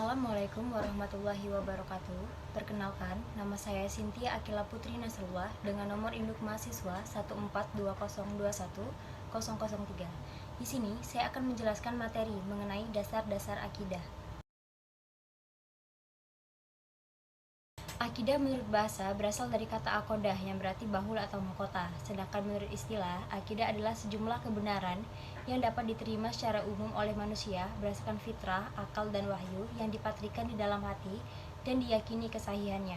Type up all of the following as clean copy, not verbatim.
Assalamualaikum warahmatullahi wabarakatuh. Perkenalkan, nama saya Cynthia Akila Putri Nasrullah dengan nomor induk mahasiswa 142021003. Di sini saya akan menjelaskan materi mengenai dasar-dasar akidah. Akidah menurut bahasa berasal dari kata akodah yang berarti bahul atau mahkota. Sedangkan menurut istilah, akidah adalah sejumlah kebenaran yang dapat diterima secara umum oleh manusia berdasarkan fitrah, akal, dan wahyu yang dipatrikan di dalam hati dan diyakini kesahihannya.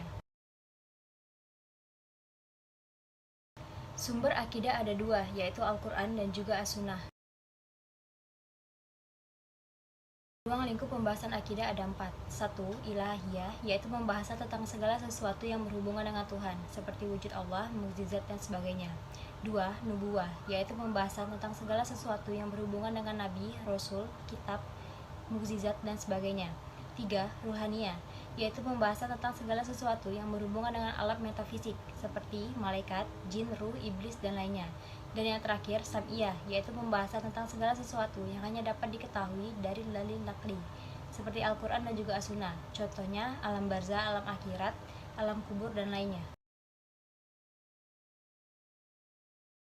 Sumber akidah ada dua, yaitu Al-Quran dan juga As-Sunnah. Ruang lingkup pembahasan akidah ada 4. 1. Ilahiyah, yaitu pembahasan tentang segala sesuatu yang berhubungan dengan Tuhan, seperti wujud Allah, mukjizat, dan sebagainya. 2. Nubuwah, yaitu pembahasan tentang segala sesuatu yang berhubungan dengan Nabi, Rasul, Kitab, mukjizat, dan sebagainya. 3. Ruhaniyah, yaitu pembahasan tentang segala sesuatu yang berhubungan dengan alam metafisik, seperti malaikat, jin, ruh, iblis, dan lainnya. Dan yang terakhir, sam'iyah, yaitu pembahasan tentang segala sesuatu yang hanya dapat diketahui dari dalil nakli, seperti Al-Quran dan juga As-Sunnah. Contohnya, alam barzah, alam akhirat, alam kubur, dan lainnya.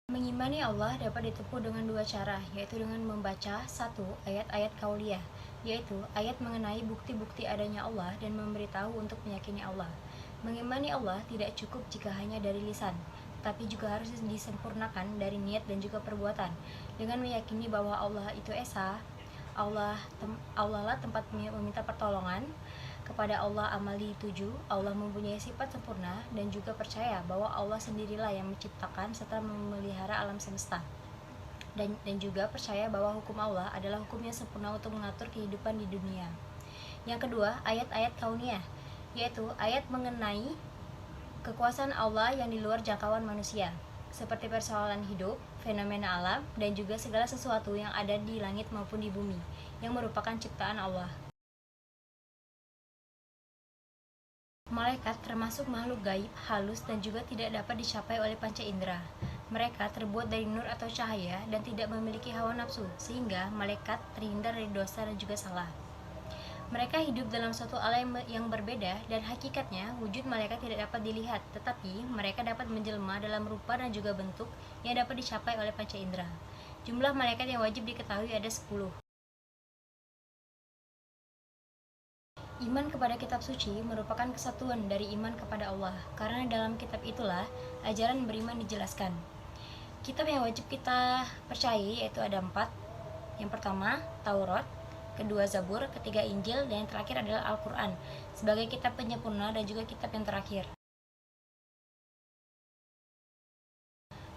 Mengimani Allah dapat ditempuh dengan dua cara, yaitu dengan membaca 1. Ayat-ayat kauliyah, yaitu ayat mengenai bukti-bukti adanya Allah dan memberitahu untuk meyakini Allah. Mengimani Allah tidak cukup jika hanya dari lisan, tapi juga harus disempurnakan dari niat dan juga perbuatan, dengan meyakini bahwa Allah itu Esa, Allah lah tempat meminta pertolongan, kepada Allah amal dituju, Allah mempunyai sifat sempurna, dan juga percaya bahwa Allah sendirilah yang menciptakan serta memelihara alam semesta. Dan juga percaya bahwa hukum Allah adalah hukum yang sempurna untuk mengatur kehidupan di dunia. Yang kedua, ayat-ayat kauniyah, yaitu ayat mengenai kekuasaan Allah yang di luar jangkauan manusia, seperti persoalan hidup, fenomena alam, dan juga segala sesuatu yang ada di langit maupun di bumi, yang merupakan ciptaan Allah. Malaikat termasuk makhluk gaib, halus, dan juga tidak dapat dicapai oleh panca indera. Mereka terbuat dari nur atau cahaya dan tidak memiliki hawa nafsu, sehingga malaikat terhindar dari dosa dan juga salah. Mereka hidup dalam suatu alam yang berbeda, dan hakikatnya wujud malaikat tidak dapat dilihat, tetapi mereka dapat menjelma dalam rupa dan juga bentuk yang dapat dicapai oleh panca indera. Jumlah malaikat yang wajib diketahui ada 10. Iman kepada kitab suci merupakan kesatuan dari iman kepada Allah, karena dalam kitab itulah ajaran beriman dijelaskan. Kitab yang wajib kita percayai yaitu ada 4. Yang pertama, Taurat, kedua Zabur, ketiga Injil, dan yang terakhir adalah Al-Quran, sebagai kitab penyempurna dan juga kitab yang terakhir.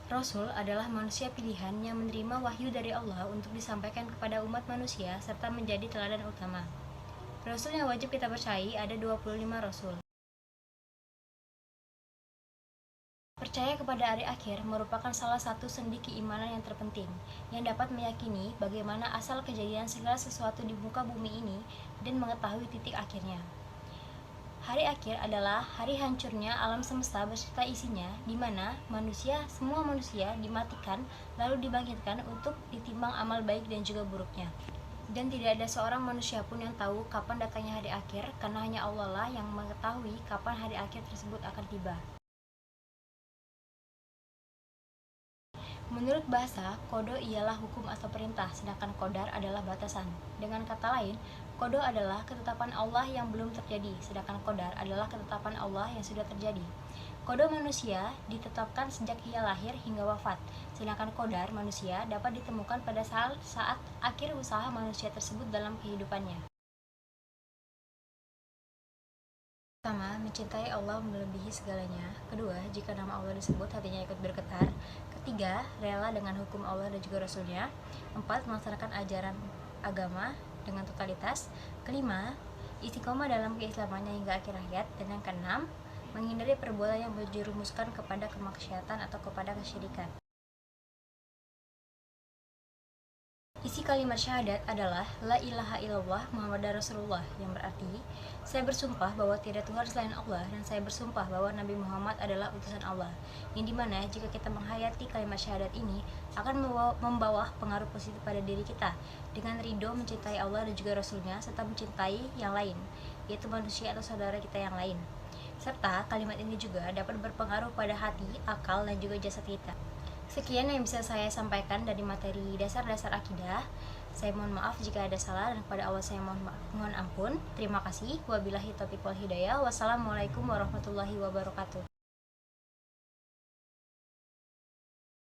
Rasul adalah manusia pilihan yang menerima wahyu dari Allah untuk disampaikan kepada umat manusia serta menjadi teladan utama. Rasul yang wajib kita percayai ada 25 Rasul. Percaya kepada hari akhir merupakan salah satu sendi keimanan yang terpenting, yang dapat meyakini bagaimana asal kejadian segala sesuatu di muka bumi ini dan mengetahui titik akhirnya. Hari akhir adalah hari hancurnya alam semesta beserta isinya, di mana semua manusia dimatikan lalu dibangkitkan untuk ditimbang amal baik dan juga buruknya. Dan tidak ada seorang manusia pun yang tahu kapan datangnya hari akhir, karena hanya Allah lah yang mengetahui kapan hari akhir tersebut akan tiba. Menurut bahasa, kodo ialah hukum atau perintah, sedangkan kodar adalah batasan. Dengan kata lain, kodo adalah ketetapan Allah yang belum terjadi, sedangkan kodar adalah ketetapan Allah yang sudah terjadi. Kodo manusia ditetapkan sejak ia lahir hingga wafat, sedangkan kodar manusia dapat ditemukan pada saat akhir usaha manusia tersebut dalam kehidupannya. Pertama, mencintai Allah melebihi segalanya. Kedua, jika nama Allah disebut, hatinya ikut bergetar. Ketiga, rela dengan hukum Allah dan juga Rasulnya. 4. Melaksanakan ajaran agama dengan totalitas. Kelima, istiqomah dalam keislamannya hingga akhir hayat. Dan yang keenam, menghindari perbuatan yang menjerumuskan kepada kemaksiatan atau kepada kesyirikan. Isi kalimat syahadat adalah La ilaha illallah Muhammadar Rasulullah, yang berarti saya bersumpah bahwa tiada Tuhan selain Allah dan saya bersumpah bahwa Nabi Muhammad adalah utusan Allah. Yang dimana jika kita menghayati kalimat syahadat ini akan membawa pengaruh positif pada diri kita dengan ridho mencintai Allah dan juga Rasulnya serta mencintai yang lain, yaitu manusia atau saudara kita yang lain. Serta kalimat ini juga dapat berpengaruh pada hati, akal, dan juga jasad kita. Sekian yang bisa saya sampaikan dari materi dasar-dasar akidah. Saya mohon maaf jika ada salah dan kepada Allah saya mohon ampun. Terima kasih. Wabillahi taufiq wal hidayah. Wassalamualaikum warahmatullahi wabarakatuh.